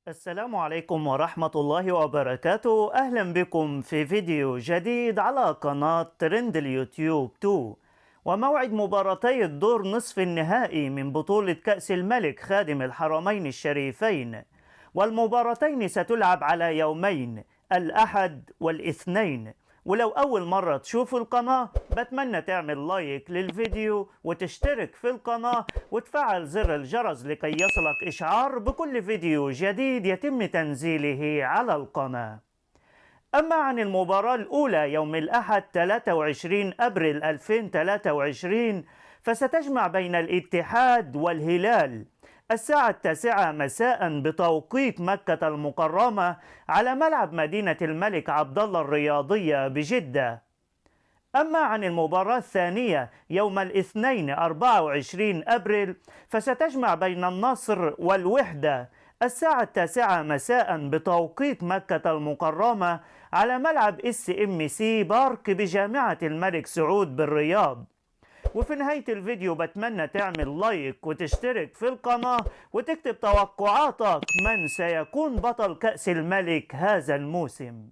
السلام عليكم ورحمة الله وبركاته. أهلا بكم في فيديو جديد على قناة ترند اليوتيوب 2. وموعد مباراتي الدور نصف النهائي من بطولة كأس الملك خادم الحرمين الشريفين، والمباراتين ستلعب على يومين الأحد والاثنين. ولو أول مرة تشوفوا القناة بتمنى تعمل لايك للفيديو وتشترك في القناة وتفعل زر الجرس لكي يصلك إشعار بكل فيديو جديد يتم تنزيله على القناة. أما عن المباراة الأولى يوم الأحد 23 أبريل 2023 فستجمع بين الاتحاد والهلال الساعة 9 مساء بتوقيت مكة المكرمة على ملعب مدينة الملك عبدالله الرياضية بجدة. أما عن المباراة الثانية يوم الاثنين 24 أبريل فستجمع بين النصر والوحدة الساعة 9 مساء بتوقيت مكة المكرمة على ملعب SMC بارك بجامعة الملك سعود بالرياض. وفي نهاية الفيديو بتمنى تعمل لايك وتشترك في القناة وتكتب توقعاتك من سيكون بطل كأس الملك هذا الموسم.